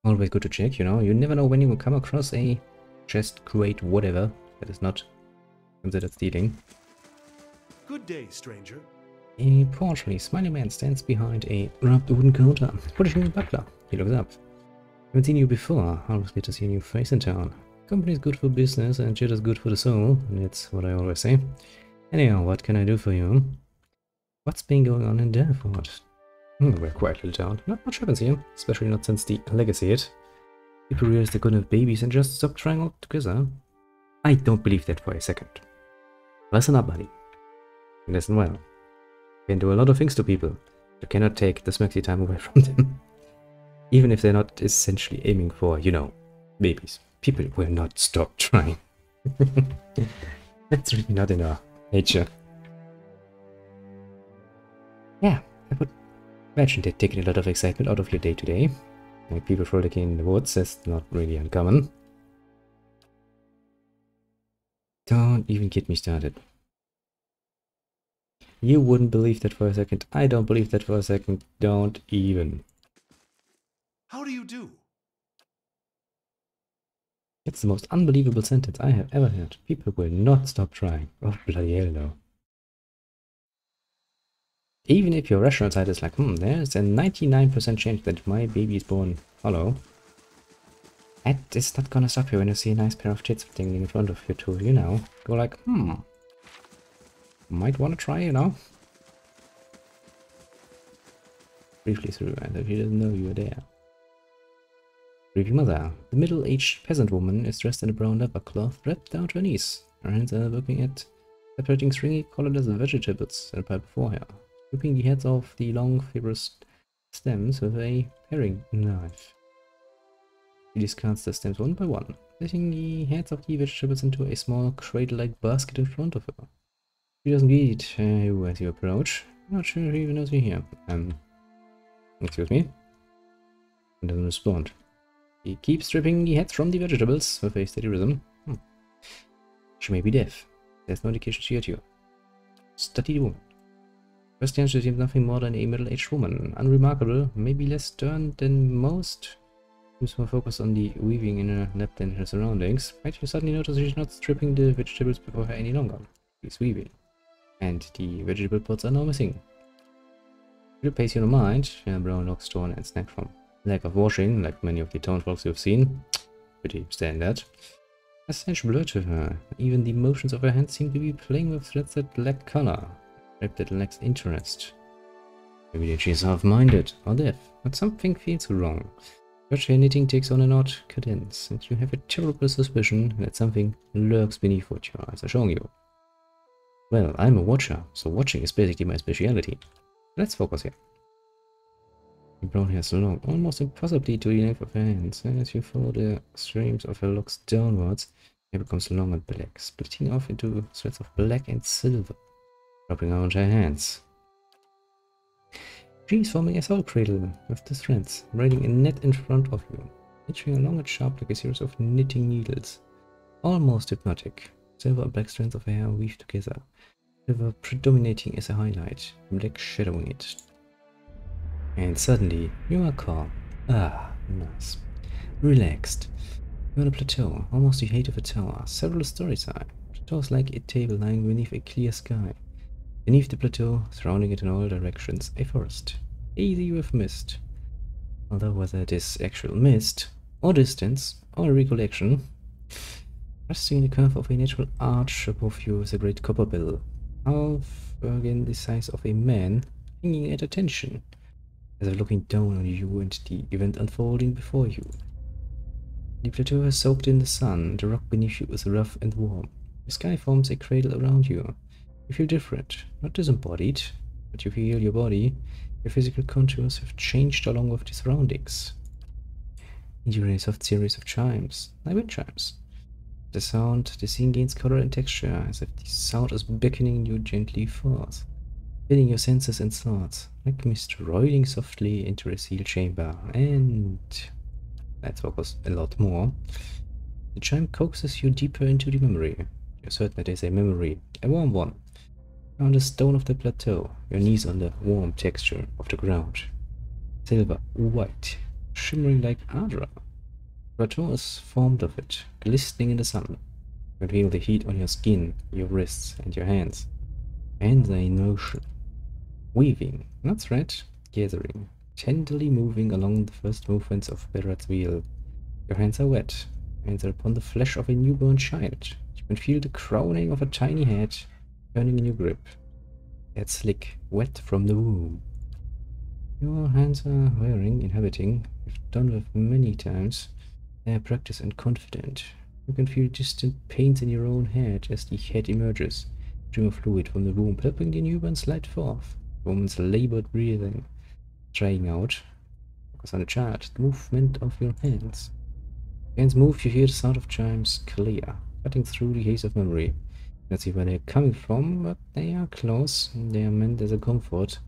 Always good to check, you know. You never know when you will come across a chest, crate, whatever that is not considered stealing. Good day, stranger. A portly, smiling man stands behind a rubbed wooden counter, polishing a buckler. He looks up. Haven't seen you before. Always good to see a new face in town. Company is good for business and shit is good for the soul. That's what I always say. Anyhow, what can I do for you? What's been going on in Delphort? We're quite little town. Not much happens here, especially not since the legacy hit. People realize they couldn't have babies and just stop trying altogether. I don't believe that for a second. Listen up, buddy. Listen well. You can do a lot of things to people. You cannot take the smirky time away from them. Even if they're not essentially aiming for, you know, babies. People will not stop trying. That's really not in our nature. Yeah, I would imagine they're taking a lot of excitement out of your day to day. Like people frolicking in the woods, that's not really uncommon. Don't even get me started. You wouldn't believe that for a second. I don't believe that for a second. Don't even. How do you do? It's the most unbelievable sentence I have ever heard. People will not stop trying. Oh, bloody hell no. Even if your rational side is like, there's a 99% chance that my baby is born hollow. That is not gonna stop you when you see a nice pair of tits dangling in front of you too, you know. Go like, might wanna try, you know. Briefly through, and if he doesn't know you were there. Creepy mother. The middle-aged peasant woman is dressed in a brown leather cloth wrapped down to her knees. Her hands are working at separating stringy colorless vegetables in a pile before her, scooping the heads off the long fibrous stems with a paring knife. She discards the stems one by one, placing the heads of the vegetables into a small cradle-like basket in front of her. She doesn't greet you as you approach. Not sure if he even knows you're here. Excuse me? And doesn't respond. He keeps stripping the heads from the vegetables with a steady rhythm. She may be deaf. There's no indication she heard you. Study the woman. First glance, she seems nothing more than a middle-aged woman. Unremarkable, maybe less stern than most. Seems more focused on the weaving in her lap than her surroundings. But you suddenly notice she's not stripping the vegetables before her any longer. She's weaving. And the vegetable pods are now missing. It pays you no mind. Her brown locks torn and snapped from lack of washing, like many of the townfolks you've seen. Pretty standard. A sense blurred to her. Even the motions of her hands seem to be playing with threads that lack color. Perhaps that lacks interest. Maybe she's half-minded or deaf, but something feels wrong. But her knitting takes on an odd cadence, and you have a terrible suspicion that something lurks beneath what your eyes are showing you. Well, I'm a watcher, so watching is basically my speciality. Let's focus here. The brown hair is long, almost impossibly to the length of her hands. As you follow the streams of her locks downwards, it becomes long and black, splitting off into threads of black and silver, wrapping around her hands. She is forming a soul cradle with the threads, braiding a net in front of you, reaching along and sharp like a series of knitting needles. Almost hypnotic, silver and black strands of hair weave together, silver predominating as a highlight, black shadowing it. And suddenly, you are calm. Ah, nice. Relaxed. You're on a plateau, almost the height of a tower, several stories high. The plateau is like a table lying beneath a clear sky. Beneath the plateau, surrounding it in all directions, a forest, hazy with mist. Although whether it is actual mist, or distance, or a recollection, resting in the curve of a natural arch above you is a great copper bell, half again the size of a man, hanging at attention, as if looking down on you and the event unfolding before you. The plateau has soaked in the sun, the rock beneath you is rough and warm. The sky forms a cradle around you. You feel different, not disembodied, but you feel your body, your physical contours have changed along with the surroundings. And you hear a soft series of chimes, like wind chimes. The scene gains color and texture, as if the sound is beckoning you gently forth, filling your senses and thoughts, like mist rolling softly into a sealed chamber, and let's focus a lot more. The chime coaxes you deeper into the memory. You're certain it is a memory, a warm one. On the stone of the plateau, your knees on the warm texture of the ground. Silver, white, shimmering like Adra. Plateau is formed of it, glistening in the sun. You can feel the heat on your skin, your wrists, and your hands. And they're in motion. Weaving, not thread, gathering, tenderly moving along the first movements of Berat's wheel. Your hands are wet, and they're upon the flesh of a newborn child. You can feel the crowning of a tiny head turning in your grip. It's slick, wet from the womb. Your hands are wearing, inhabiting. You've done with many times. They are practiced and confident. You can feel distant pains in your own head as the head emerges. A stream of fluid from the womb helping the newborn slide forth. The woman's labored breathing, trying out. Focus on the child, the movement of your hands. Hands move, you hear the sound of chimes clear, cutting through the haze of memory. You don't see where they're coming from, but they are close, and they are meant as a comfort.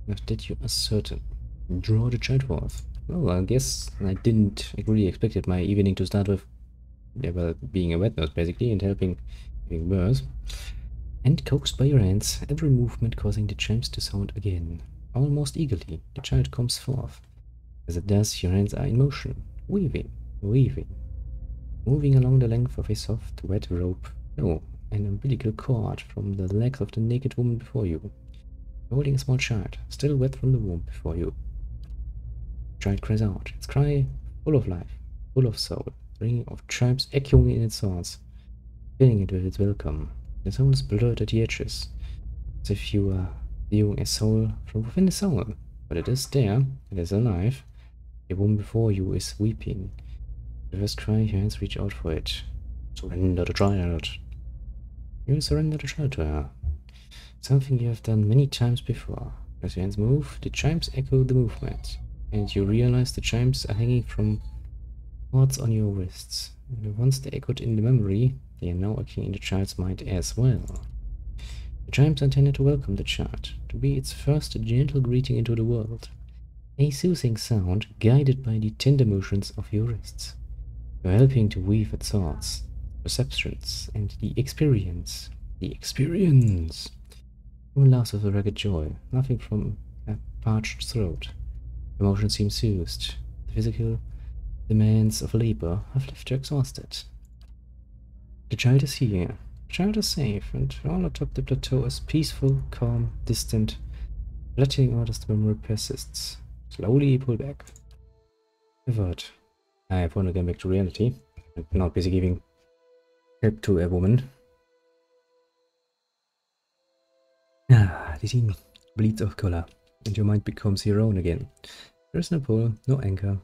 Of that you are certain. Draw the child forth. Well, I guess I didn't really expect my evening to start with, yeah, well, being a wet nurse basically, and helping giving birth. And coaxed by your hands, every movement causing the chimes to sound again. Almost eagerly, the child comes forth. As it does, your hands are in motion, weaving, moving along the length of a soft, wet rope. No, an umbilical cord from the legs of the naked woman before you. Holding a small child, still wet from the womb before you. The child cries out, its cry full of life, full of soul, ringing of chimes echoing in its thoughts, filling it with its welcome. The soul is blurred at the edges, as if you are viewing a soul from within the soul, but it is there, it is alive. The woman before you is weeping. The first cry, your hands reach out for it. Surrender the child. You surrender the child to her. Something you have done many times before. As your hands move, the chimes echo the movement, and you realize the chimes are hanging from cords on your wrists. And once they echoed in the memory, they are now echoing in the child's mind as well. The chimes are intended to welcome the child, to be its first gentle greeting into the world. A soothing sound guided by the tender motions of your wrists. You are helping to weave its thoughts, perceptions, and the experience. The experience! Woman laughs with a rugged joy, laughing from a parched throat. Emotion seems soothed. The physical demands of labor have left her exhausted. The child is here. The child is safe, and all atop the plateau is peaceful, calm, distant, flattening out as the memory persists. Slowly pull back. Avert. I have wanted to get back to reality, and not busy giving help to a woman. The scene bleeds of color, and your mind becomes your own again. There is no pull, no anchor.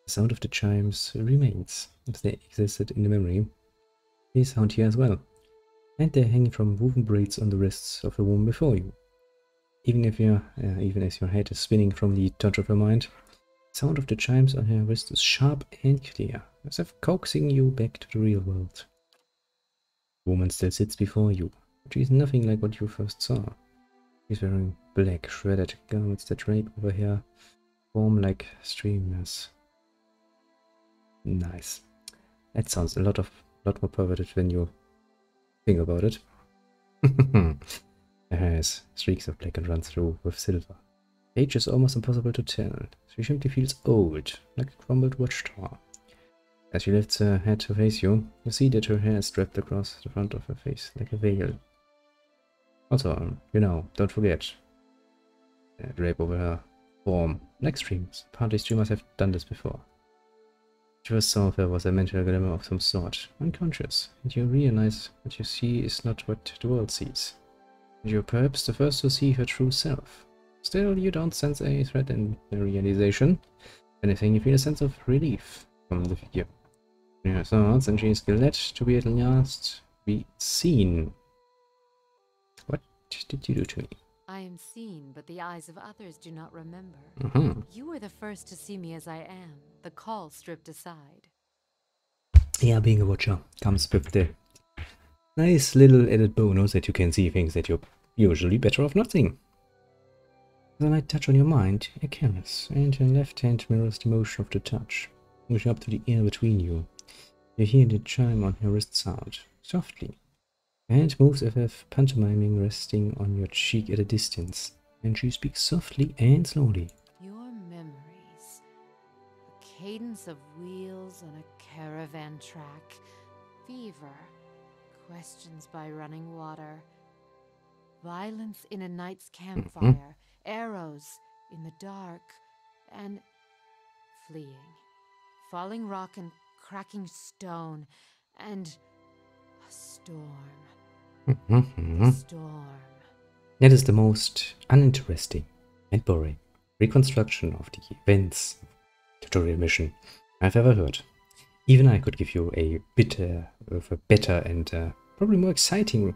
The sound of the chimes remains, as they existed in the memory. They sound here as well, and they're hanging from woven braids on the wrists of the woman before you. Even as your head is spinning from the touch of her mind, the sound of the chimes on her wrist is sharp and clear, as if coaxing you back to the real world. The woman still sits before you, but she is nothing like what you first saw. She's wearing black, shredded garments that drape over her form like streamers. Nice. That sounds a lot more perverted when you think about it. Her hair has streaks of black and runs through with silver. Age is almost impossible to tell. She simply feels old, like a crumbled watchtower. As she lifts her head to face you, you see that her hair is strapped across the front of her face like a veil. Also, don't forget, drape over her form, like streamers. Apparently streamers have done this before. She first saw her was a mental glamour of some sort, unconscious, and you realize what you see is not what the world sees. And you're perhaps the first to see her true self. Still, you don't sense a threat in the realization. If anything, you feel a sense of relief from the figure. In her thoughts, and she is glad to be at last be seen. What did you do to me? I am seen, but the eyes of others do not remember. You were the first to see me as I am, the call stripped aside. Yeah, being a watcher comes with the nice little added bonus that you can see things that you're usually better off not seeing. As a light touch on your mind, a caress, and your left hand mirrors the motion of the touch, pushing up to the air between you. You hear the chime on her wrist sound, softly. Her hand moves as if pantomiming, resting on your cheek at a distance, and she speaks softly and slowly. Your memories. cadence of wheels on a caravan track, fever, questions by running water, violence in a night's campfire, arrows in the dark, and fleeing, falling rock and cracking stone, and a storm. A storm. That is the most uninteresting and boring reconstruction of the events tutorial mission I've ever heard. Even I could give you a better and probably more exciting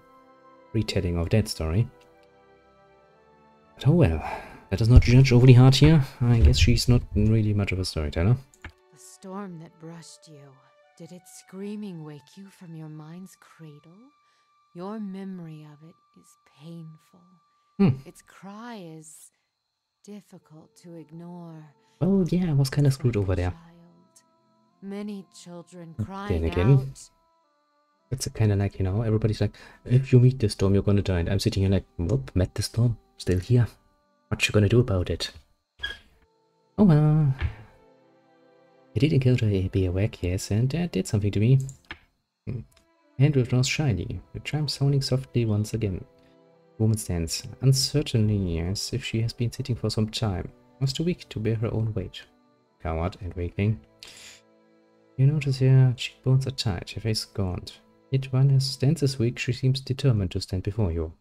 retelling of that story. But oh well, let us not judge overly hard here. I guess she's not really much of a storyteller. The storm that brushed you, did its screaming wake you from your mind's cradle? Your memory of it is painful. Its cry is difficult to ignore. Well, yeah, I was kind of screwed over there. Many children crying Then again, out. it's kind of like, you know, everybody's like, if you meet the storm, you're gonna die. And I'm sitting here like, nope, met the storm, still here. What you gonna do about it? Oh well. It did encounter a bivouac, yes, and that did something to me. Hand withdraws shyly, the chime sounding softly once again. Woman stands, uncertainly, as if she has been sitting for some time, was too weak to bear her own weight. Coward and waking. You notice her cheekbones are tight, her face gaunt. Yet when her stance is weak, she seems determined to stand before you.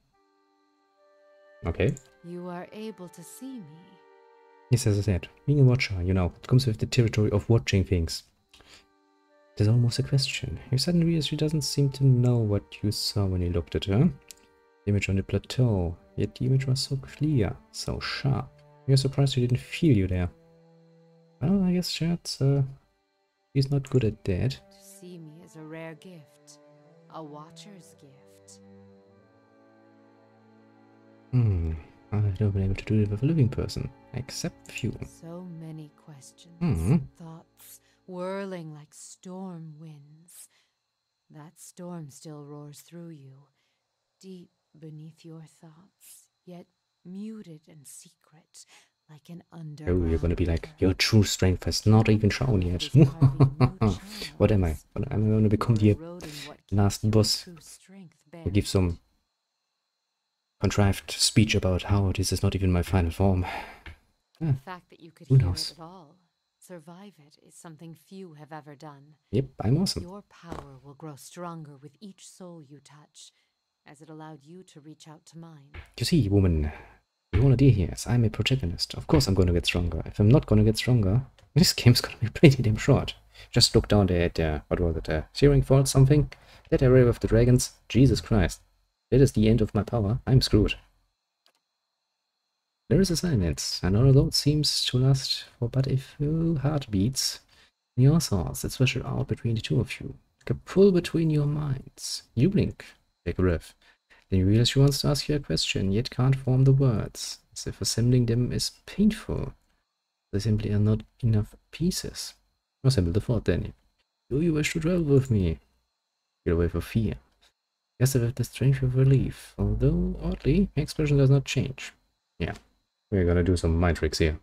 Okay. You are able to see me. Yes, as I said, being a watcher, you know, it comes with the territory of watching things. It is almost a question. You suddenly realize she doesn't seem to know what you saw when you looked at her. The image on the plateau, yet the image was so clear, so sharp. You're surprised she didn't feel you there. Well, I guess she's not good at that. To see me is a rare gift, a watcher's gift. I've never been able to do it with a living person, except few. So many questions, thoughts, whirling like storm winds. That storm still roars through you, deep beneath your thoughts, yet muted and secret, like an underground. Oh, you're gonna be like, your true strength has not even shown yet. What am I? Am I gonna become the last boss? Or give some contrived speech about how this is not even my final form? The fact that you could Who hear knows? it at all, survive it, is something few have ever done. Yep, I'm awesome. Your power will grow stronger with each soul you touch, as it allowed you to reach out to mine. You see, woman, the whole idea here is I'm a protagonist. Of course I'm gonna get stronger. If I'm not gonna get stronger, this game's gonna be pretty damn short. Just look down there at, what was it, Searing Fault something? That area with the dragons? Jesus Christ. That is the end of my power. I'm screwed. There is a silence, and although it seems to last for but a few heartbeats, in your thoughts it switches out between the two of you, like a pull between your minds. You blink, take a breath. Then you realize she wants to ask you a question, yet can't form the words, as if assembling them is painful. They simply are not enough pieces. Assemble the thought then. Do you wish to travel with me? Get away for fear. Yes, with the strength of relief, although oddly, her expression does not change. Yeah, we're gonna do some mind tricks here.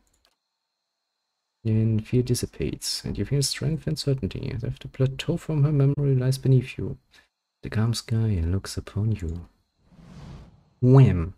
Then fear dissipates, and you feel strength and certainty, as if the plateau from her memory lies beneath you. The calm sky looks upon you. Wham!